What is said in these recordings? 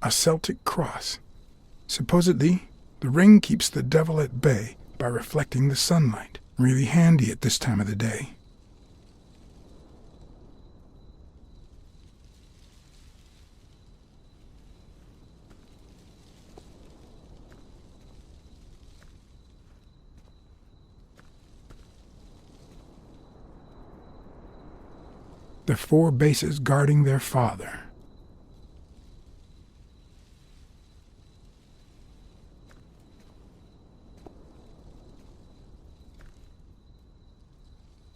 A Celtic cross. Supposedly, the ring keeps the devil at bay by reflecting the sunlight. Really handy at this time of the day. The 4 bases guarding their father.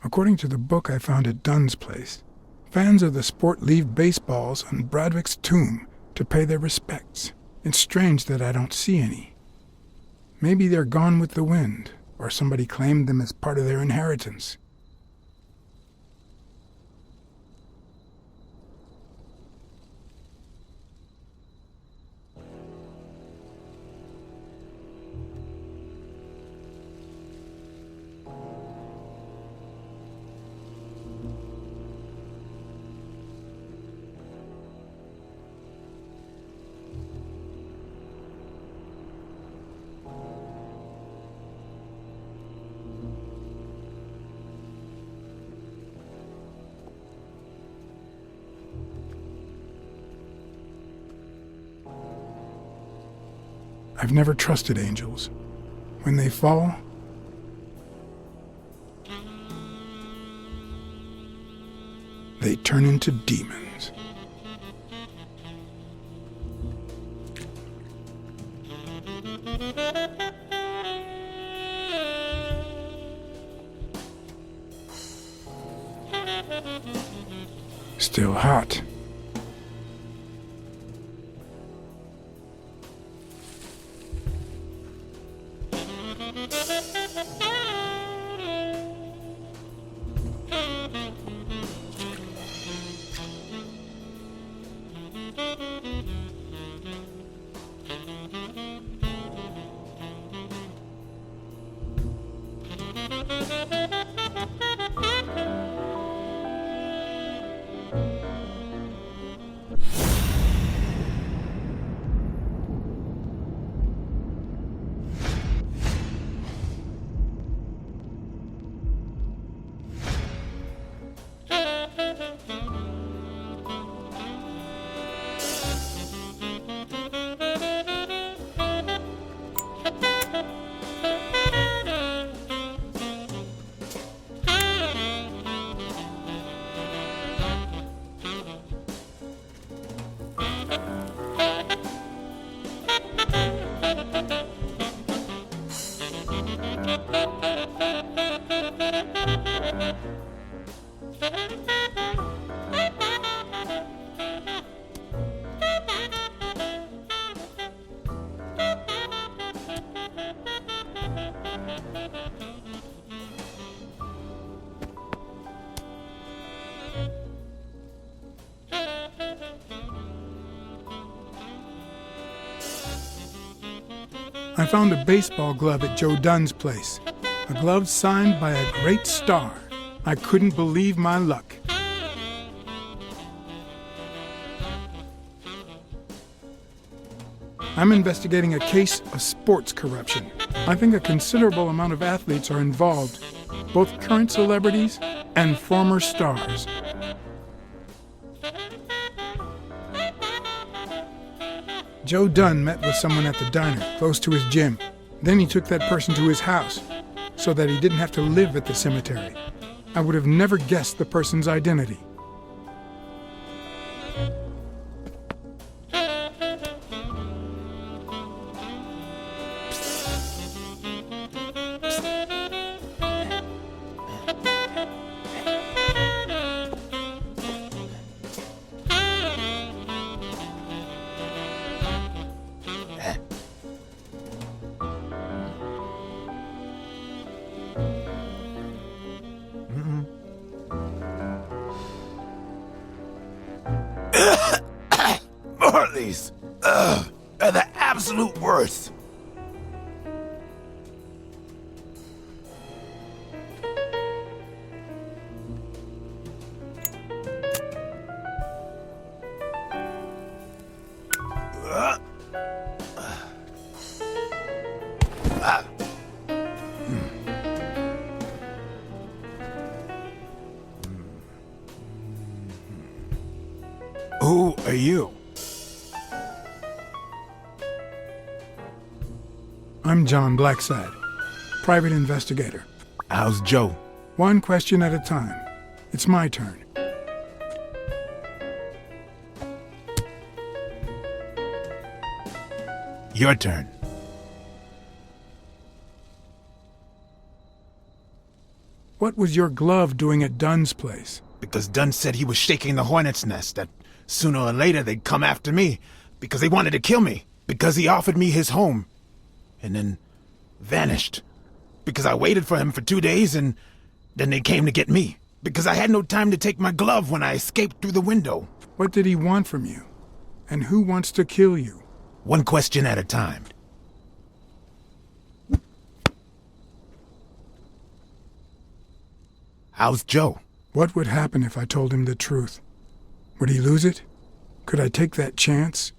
According to the book I found at Dunn's place, fans of the sport leave baseballs on Bradwick's tomb to pay their respects. It's strange that I don't see any. Maybe they're gone with the wind, or somebody claimed them as part of their inheritance. I've never trusted angels. When they fall, they turn into demons. Still hot. I found a baseball glove at Joe Dunn's place. A glove signed by a great star. I couldn't believe my luck. I'm investigating a case of sports corruption. I think a considerable amount of athletes are involved, both current celebrities and former stars. Joe Dunn met with someone at the diner, close to his gym. Then he took that person to his house, so that he didn't have to live at the cemetery. I would have never guessed the person's identity. They're the absolute worst. Who are you? I'm John Blacksad, private investigator. How's Joe? One question at a time. It's my turn. Your turn. What was your glove doing at Dunn's place? Because Dunn said he was shaking the hornet's nest, that sooner or later they'd come after me, because they wanted to kill me, because he offered me his home, and then vanished. Because I waited for him for 2 days, and then they came to get me. Because I had no time to take my glove when I escaped through the window. What did he want from you? And who wants to kill you? One question at a time. How's Joe? What would happen if I told him the truth? Would he lose it? Could I take that chance?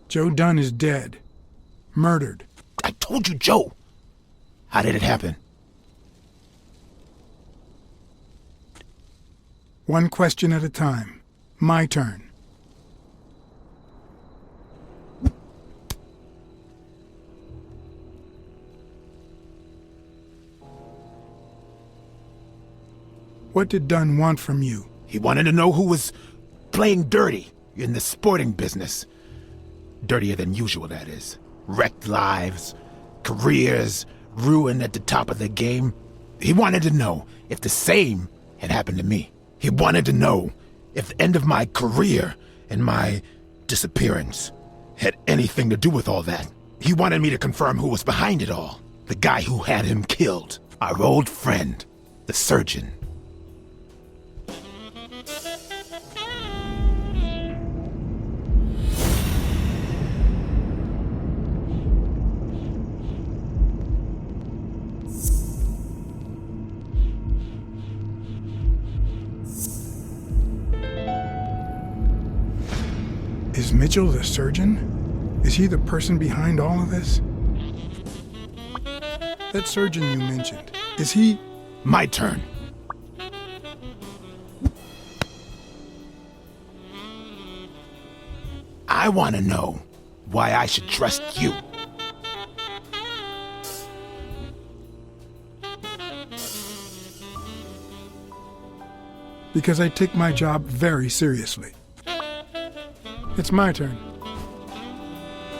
Joe Dunn is dead. Murdered. I told you, Joe. How did it happen? One question at a time. My turn. What did Dunn want from you? He wanted to know who was playing dirty in the sporting business. Dirtier than usual, that is. Wrecked lives, careers, ruined at the top of their game. He wanted to know if the same had happened to me. He wanted to know if the end of my career and my disappearance had anything to do with all that. He wanted me to confirm who was behind it all. The guy who had him killed. Our old friend, the surgeon. Is Mitchell the surgeon? Is he the person behind all of this? That surgeon you mentioned, is he... My turn. I want to know why I should trust you. Because I take my job very seriously. It's my turn.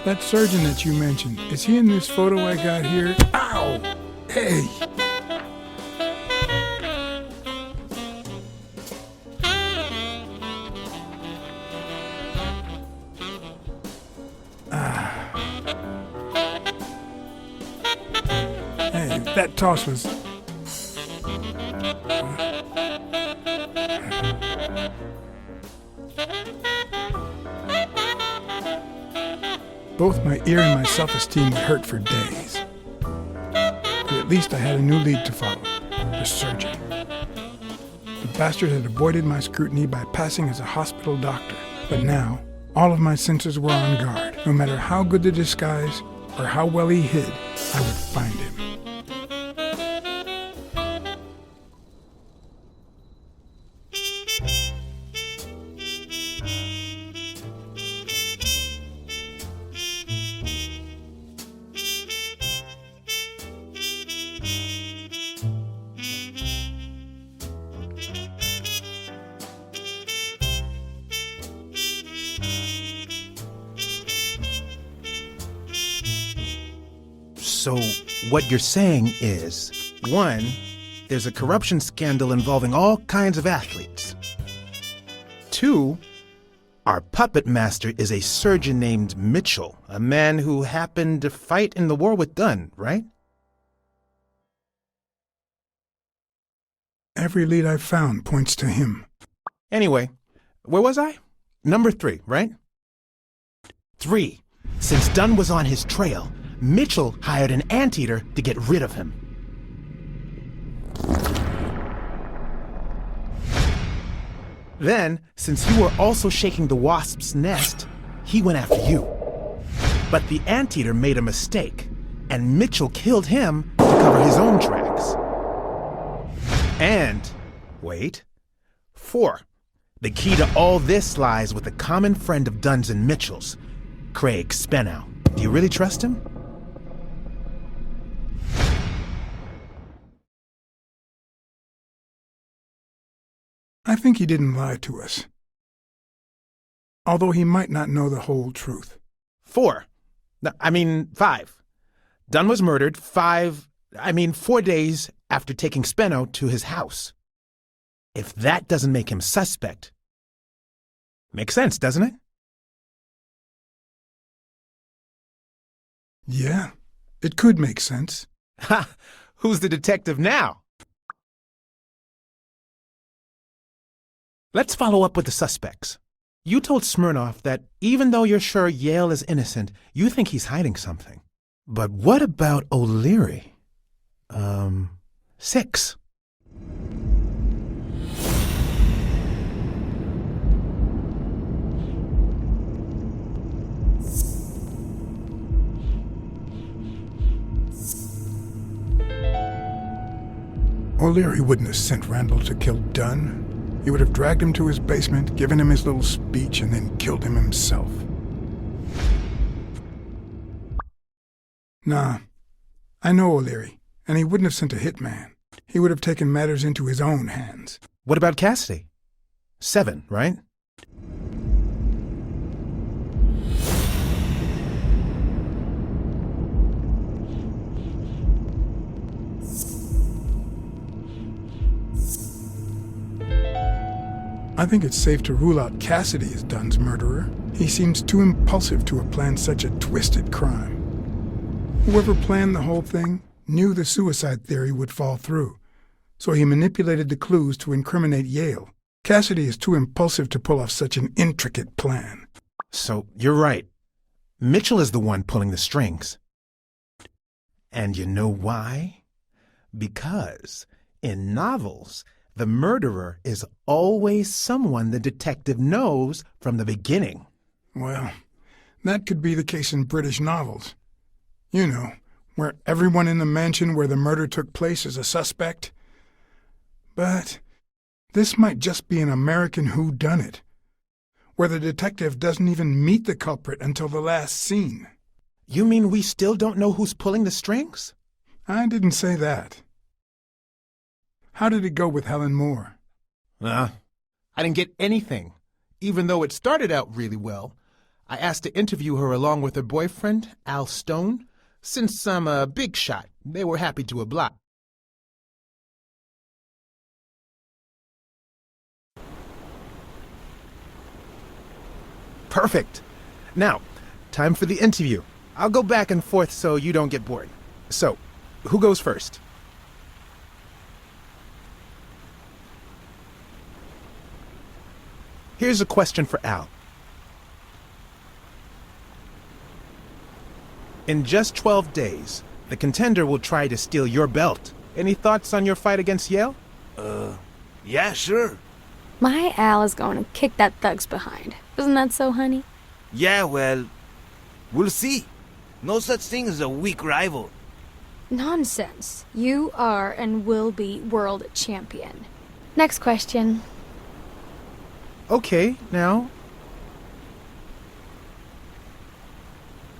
That surgeon that you mentioned, is he in this photo I got here? Ow! Hey! Hey, that toss was... Both my ear and my self-esteem were hurt for days. But at least I had a new lead to follow, the surgeon. The bastard had avoided my scrutiny by passing as a hospital doctor. But now, all of my senses were on guard. No matter how good the disguise or how well he hid, I would find him. So, what you're saying is, 1, there's a corruption scandal involving all kinds of athletes. 2, our puppet master is a surgeon named Mitchell, a man who happened to fight in the war with Dunn, right? Every lead I've found points to him. Anyway, Where was I? Number 3, right? 3. Since Dunn was on his trail, Mitchell hired an anteater to get rid of him. Then, since you were also shaking the wasp's nest, he went after you. But the anteater made a mistake, and Mitchell killed him to cover his own tracks. And, wait, 4. The key to all this lies with a common friend of Dunn's and Mitchell's, Craig Spenow. Do you really trust him? I think he didn't lie to us. Although he might not know the whole truth. 4. 5. Dunn was murdered 4 days after taking Spenow to his house. If that doesn't make him suspect, makes sense, doesn't it? Yeah, it could make sense. Ha! Who's the detective now? Let's follow up with the suspects. You told Smirnoff that even though you're sure Yale is innocent, you think he's hiding something. But what about O'Leary? 6. O'Leary wouldn't have sent Randall to kill Dunn. He would have dragged him to his basement, given him his little speech, and then killed him himself. Nah, I know O'Leary, and he wouldn't have sent a hitman. He would have taken matters into his own hands. What about Cassidy? 7, right? I think it's safe to rule out Cassidy as Dunn's murderer. He seems too impulsive to have planned such a twisted crime. Whoever planned the whole thing knew the suicide theory would fall through, so he manipulated the clues to incriminate Yale. Cassidy is too impulsive to pull off such an intricate plan. So, you're right. Mitchell is the one pulling the strings. And you know why? Because in novels, the murderer is always someone the detective knows from the beginning. Well, that could be the case in British novels. You know, where everyone in the mansion where the murder took place is a suspect. But this might just be an American whodunit, where the detective doesn't even meet the culprit until the last scene. You mean we still don't know who's pulling the strings? I didn't say that. How did it go with Helen Moore? I didn't get anything, even though it started out really well. I asked to interview her along with her boyfriend, Al Stone. Since I'm a big shot, they were happy to oblige. Perfect. Now, time for the interview. I'll go back and forth so you don't get bored. So, who goes first? Here's a question for Al. In just 12 days, the contender will try to steal your belt. Any thoughts on your fight against Yale? Yeah, sure. My Al is going to kick that thug's behind. Isn't that so, honey? Yeah, well, we'll see. No such thing as a weak rival. Nonsense. You are and will be world champion. Next question. Okay, now.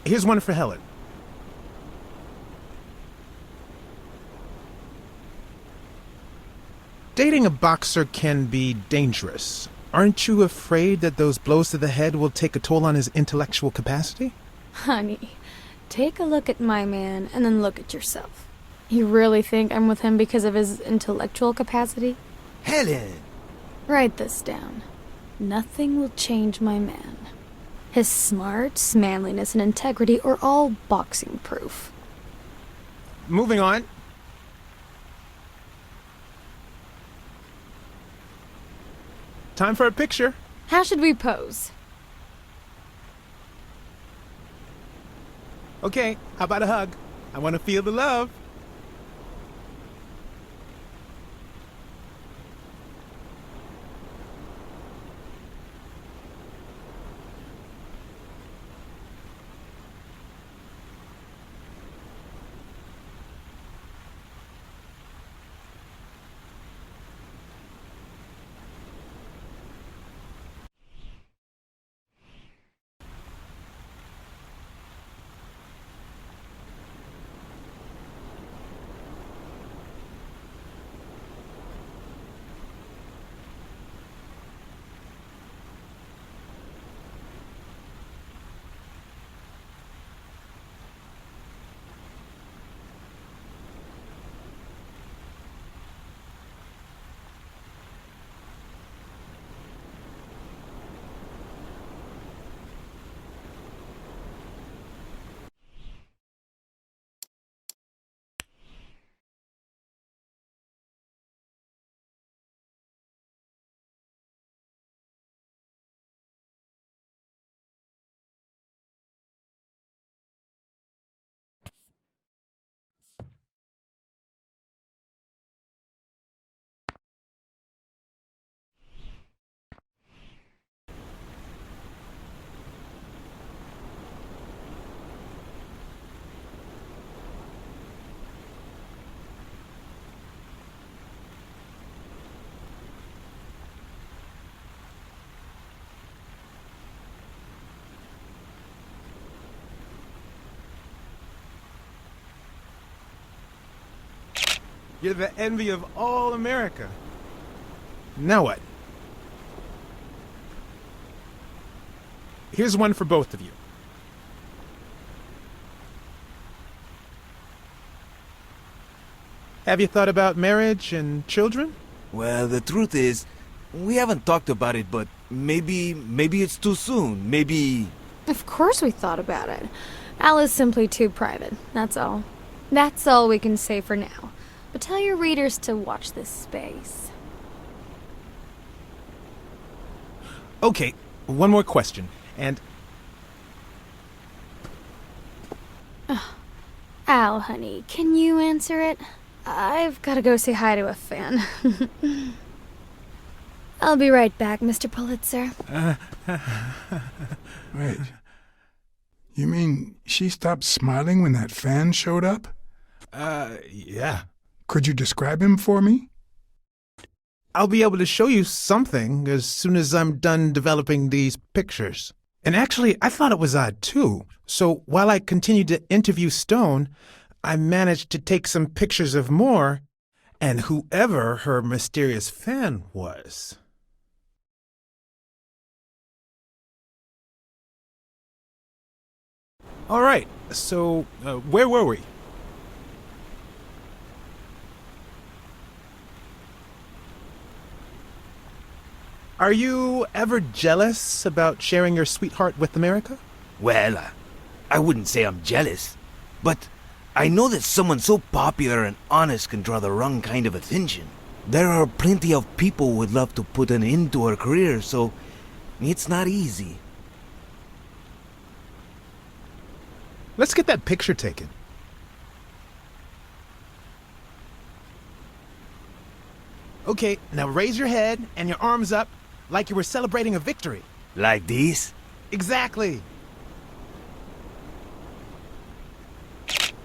Here's one for Helen. Dating a boxer can be dangerous. Aren't you afraid that those blows to the head will take a toll on his intellectual capacity? Honey, take a look at my man and then look at yourself. You really think I'm with him because of his intellectual capacity? Helen! Write this down. Nothing will change my man. His smarts, manliness, and integrity are all boxing proof. Moving on. Time for a picture. How should we pose? Okay, how about a hug? I want to feel the love. You're the envy of all America. Now what? Here's one for both of you. Have you thought about marriage and children? Well, the truth is, we haven't talked about it, but maybe it's too soon. Maybe... Of course we thought about it. Al is simply too private, that's all. That's all we can say for now. But tell your readers to watch this space. Okay, one more question, and... Al, honey, can you answer it? I've gotta go say hi to a fan. I'll be right back, Mr. Pulitzer. Wait. You mean she stopped smiling when that fan showed up? Yeah. Could you describe him for me? I'll be able to show you something as soon as I'm done developing these pictures. And actually, I thought it was odd, too. So while I continued to interview Stone, I managed to take some pictures of Moore and whoever her mysterious fan was. All right, so where were we? Are you ever jealous about sharing your sweetheart with America? Well, I wouldn't say I'm jealous, but I know that someone so popular and honest can draw the wrong kind of attention. There are plenty of people who would love to put an end to her career, so it's not easy. Let's get that picture taken. Okay, now raise your head and your arms up like you were celebrating a victory. Like this? Exactly.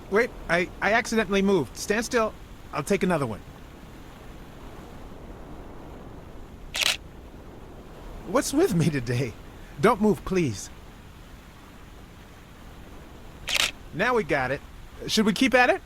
Wait, I accidentally moved. Stand still. I'll take another one. What's with me today? Don't move, please. Now we got it. Should we keep at it?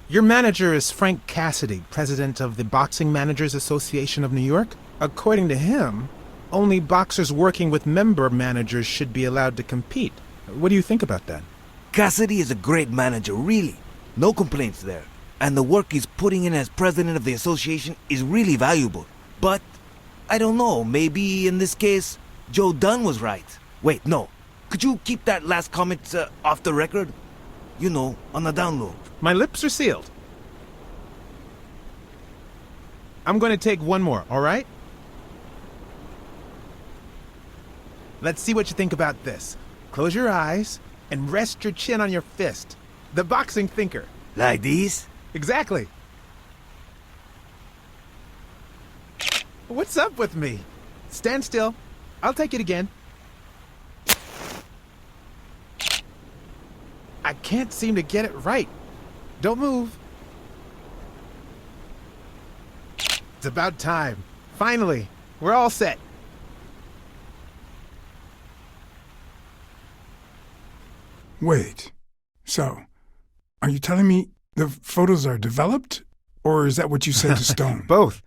Your manager is Frank Cassidy, president of the Boxing Managers Association of New York. According to him, only boxers working with member managers should be allowed to compete. What do you think about that? Cassidy is a great manager, really. No complaints there. And the work he's putting in as president of the association is really valuable. But, I don't know, maybe in this case, Joe Dunn was right. Wait, no. Could you keep that last comment off the record? You know, on the down low. My lips are sealed. I'm going to take one more, all right? Let's see what you think about this. Close your eyes and rest your chin on your fist. The boxing thinker. Like these? Exactly. What's up with me? Stand still. I'll take it again. I can't seem to get it right. Don't move. It's about time. Finally, we're all set. Wait. So, are you telling me the photos are developed? Or is that what you said to Stone? Both.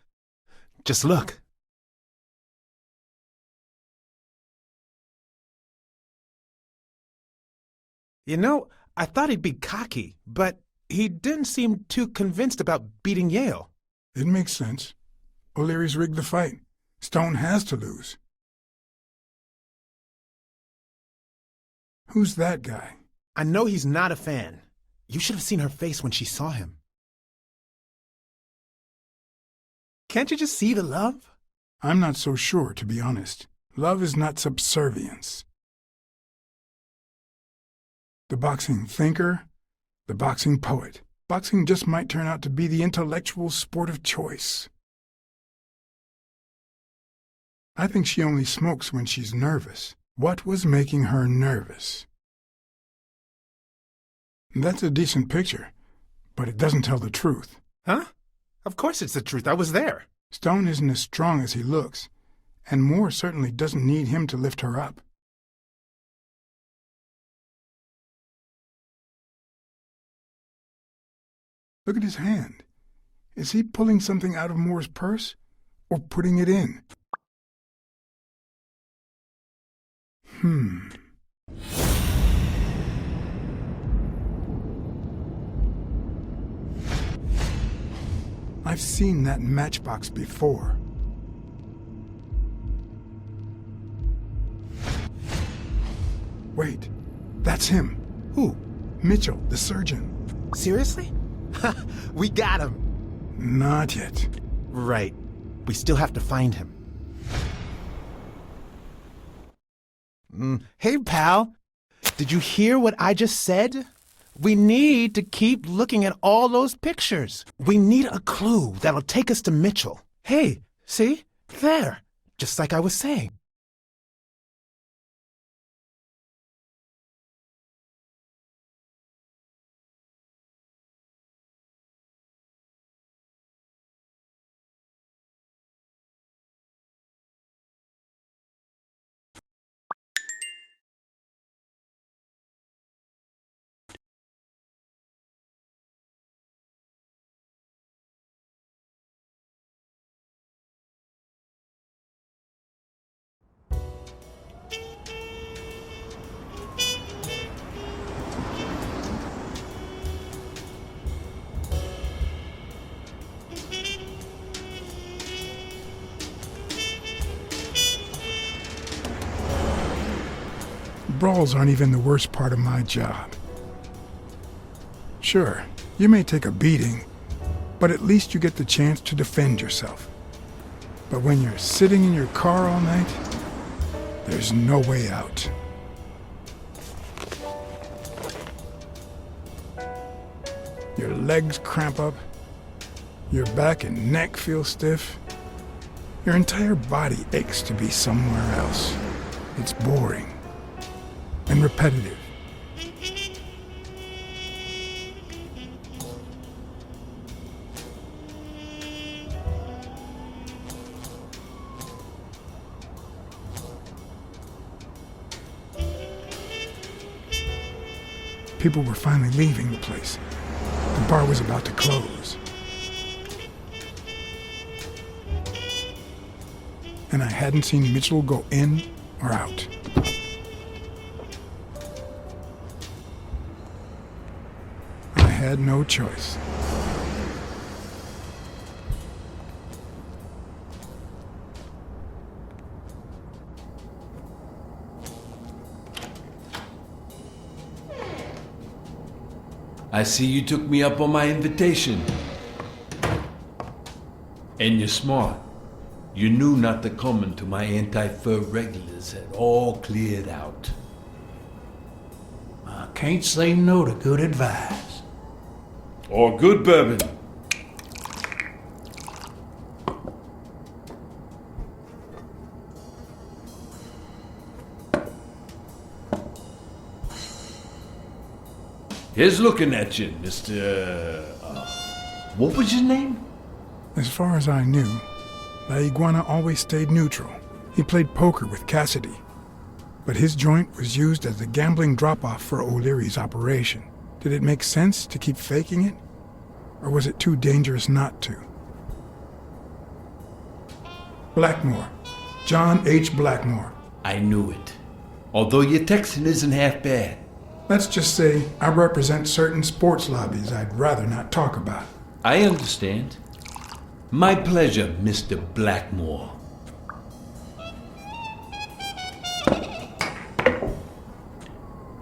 Just look. You know, I thought he'd be cocky, but he didn't seem too convinced about beating Yale. It makes sense. O'Leary's rigged the fight. Stone has to lose. Who's that guy? I know he's not a fan. You should have seen her face when she saw him. Can't you just see the love? I'm not so sure, to be honest. Love is not subservience. The boxing thinker, the boxing poet. Boxing just might turn out to be the intellectual sport of choice. I think she only smokes when she's nervous. What was making her nervous? That's a decent picture, but it doesn't tell the truth. Huh? Of course it's the truth. I was there. Stone isn't as strong as he looks, and Moore certainly doesn't need him to lift her up. Look at his hand. Is he pulling something out of Moore's purse, or putting it in? I've seen that matchbox before. Wait, that's him. Who? Mitchell, the surgeon. Seriously? We got him. Not yet. Right. We still have to find him. Hey, pal. Did you hear what I just said? We need to keep looking at all those pictures. We need a clue that'll take us to Mitchell. Hey, see? There. Just like I was saying. Brawls aren't even the worst part of my job. Sure, you may take a beating, but at least you get the chance to defend yourself. But when you're sitting in your car all night, there's no way out. Your legs cramp up, your back and neck feel stiff. Your entire body aches to be somewhere else. It's boring and repetitive. People were finally leaving the place. The bar was about to close. And I hadn't seen Mitchell go in or out. I had no choice. I see you took me up on my invitation. And you're smart. You knew not to come until my anti-fur regulars had all cleared out. I can't say no to good advice. Or good bourbon. Here's looking at you, Mr. What was your name? As far as I knew, La Iguana always stayed neutral. He played poker with Cassidy. But his joint was used as a gambling drop-off for O'Leary's operation. Did it make sense to keep faking it? Or was it too dangerous not to? Blackmore. John H. Blackmore. I knew it. Although your Texan isn't half bad. Let's just say I represent certain sports lobbies I'd rather not talk about. I understand. My pleasure, Mr. Blackmore.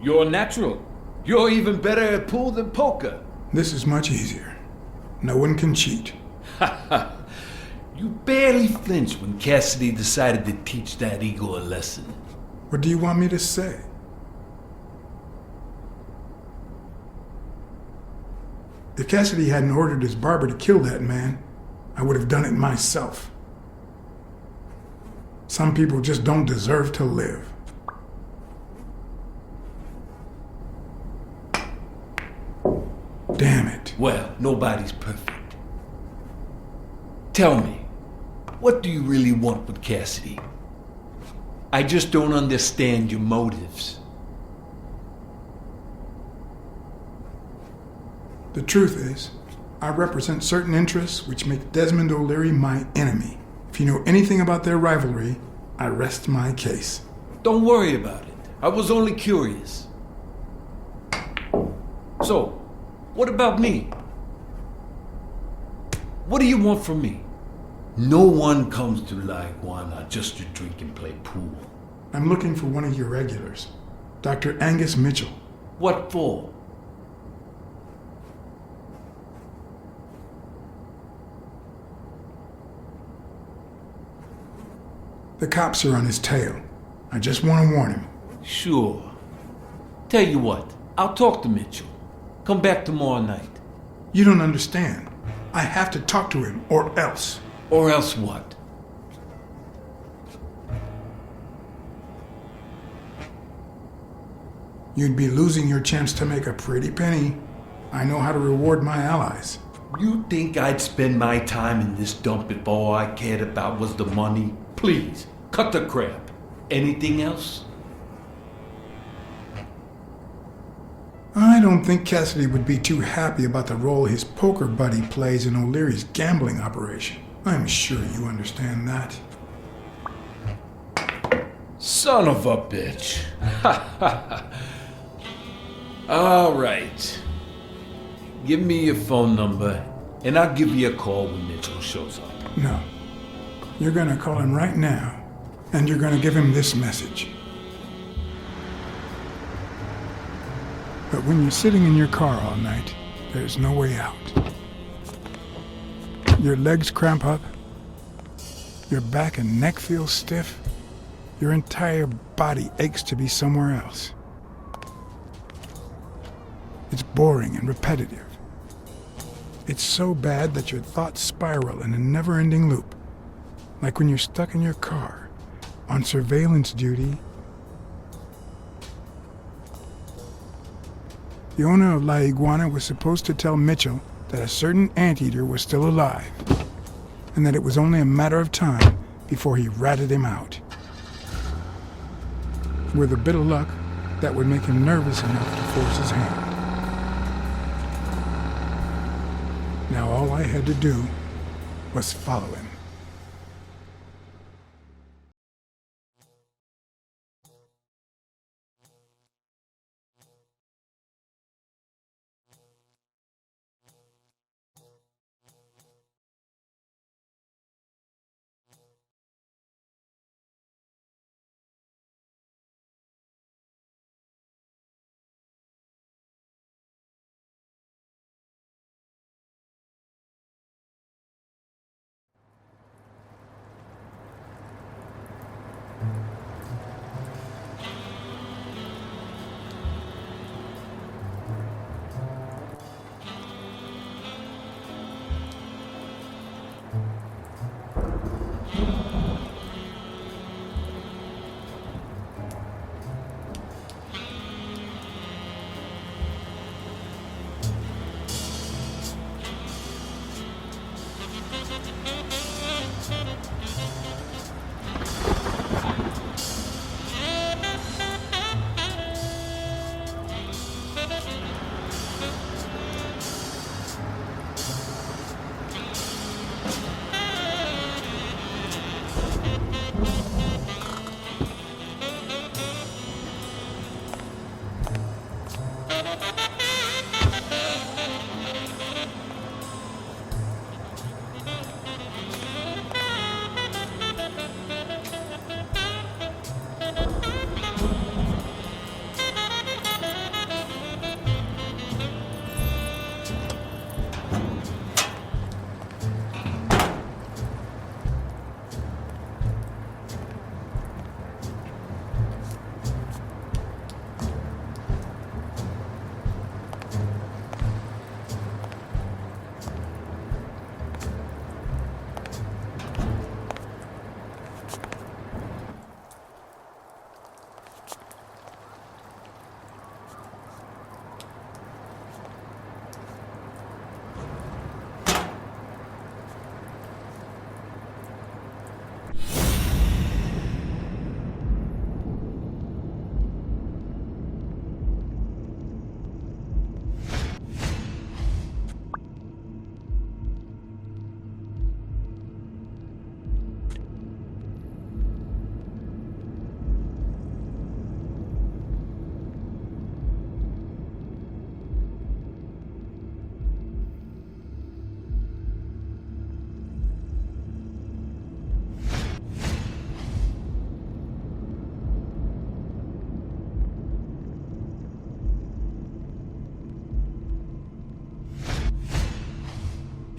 You're natural. You're even better at pool than poker. This is much easier. No one can cheat. You barely flinched when Cassidy decided to teach that ego a lesson. What do you want me to say? If Cassidy hadn't ordered his barber to kill that man, I would have done it myself. Some people just don't deserve to live. Damn it. Well, nobody's perfect. Tell me, what do you really want with Cassidy? I just don't understand your motives. The truth is, I represent certain interests which make Desmond O'Leary my enemy. If you know anything about their rivalry, I rest my case. Don't worry about it. I was only curious. So, what about me? What do you want from me? No one comes to La Iguana just to drink and play pool. I'm looking for one of your regulars, Dr. Angus Mitchell. What for? The cops are on his tail. I just want to warn him. Sure. Tell you what, I'll talk to Mitchell. Come back tomorrow night. You don't understand. I have to talk to him, or else. Or else what? You'd be losing your chance to make a pretty penny. I know how to reward my allies. You think I'd spend my time in this dump if all I cared about was the money? Please, cut the crap. Anything else? I don't think Cassidy would be too happy about the role his poker buddy plays in O'Leary's gambling operation. I'm sure you understand that. Son of a bitch. All right. Give me your phone number, and I'll give you a call when Mitchell shows up. No. You're gonna call him right now, and you're gonna give him this message. But when you're sitting in your car all night, there's no way out. Your legs cramp up, your back and neck feel stiff, your entire body aches to be somewhere else. It's boring and repetitive. It's so bad that your thoughts spiral in a never-ending loop. Like when you're stuck in your car, on surveillance duty. The owner of La Iguana was supposed to tell Mitchell that a certain anteater was still alive, and that it was only a matter of time before he ratted him out. With a bit of luck, that would make him nervous enough to force his hand. Now all I had to do was follow him.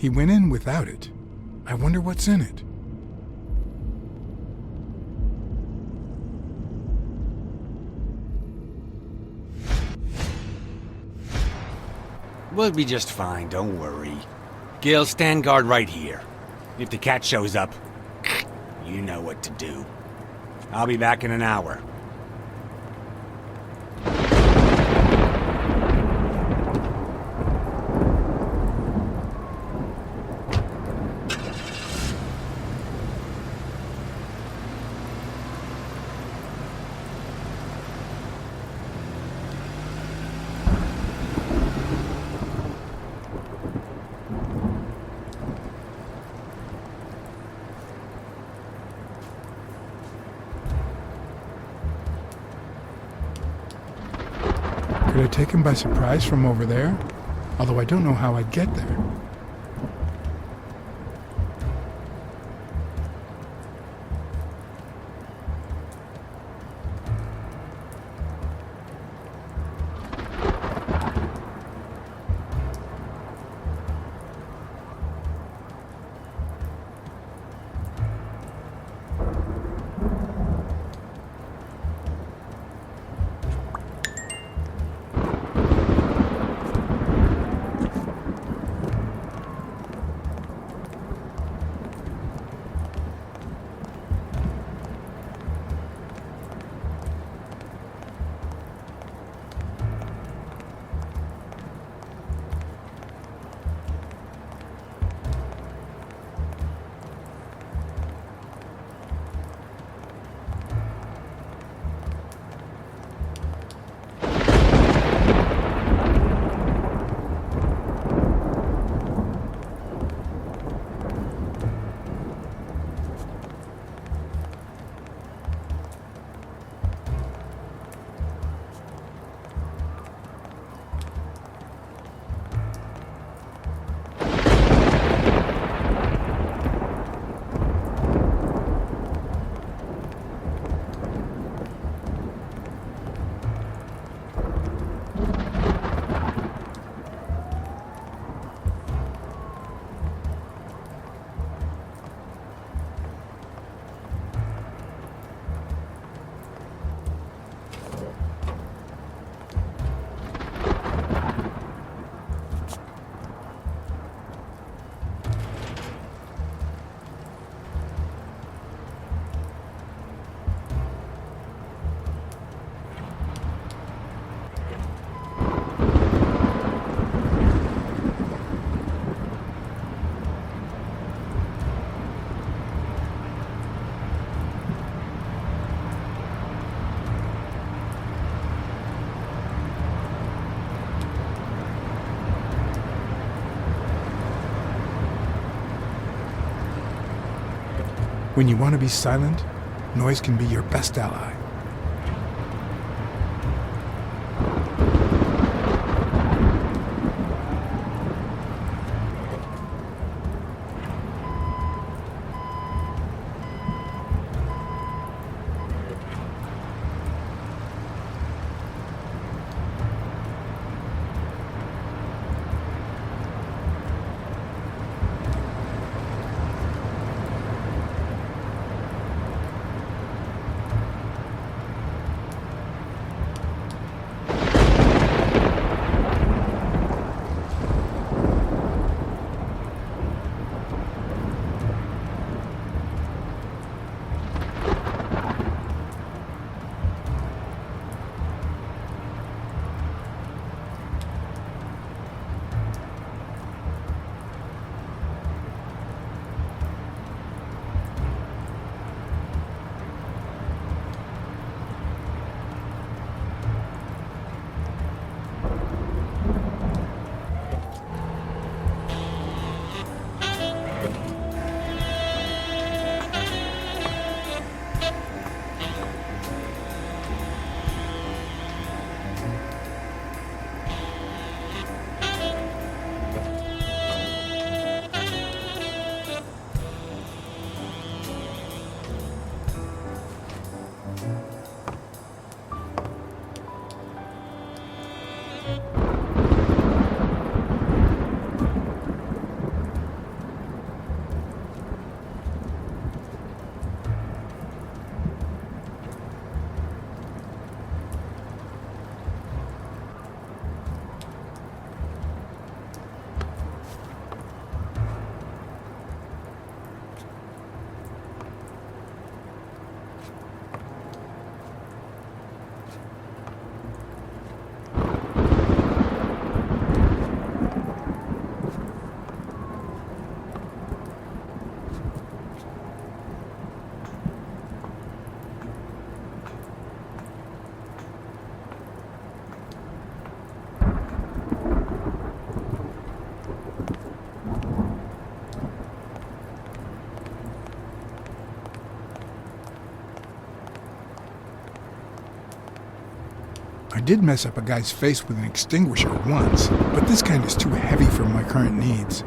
He went in without it. I wonder what's in it. We'll be just fine, don't worry. Gil, stand guard right here. If the cat shows up, you know what to do. I'll be back in an hour. Could I take him by surprise from over there? Although I don't know how I'd get there. When you want to be silent, noise can be your best ally. I did mess up a guy's face with an extinguisher once, but this kind is too heavy for my current needs.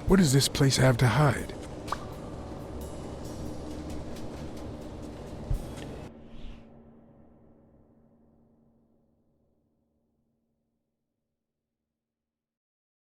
What does this place have to hide?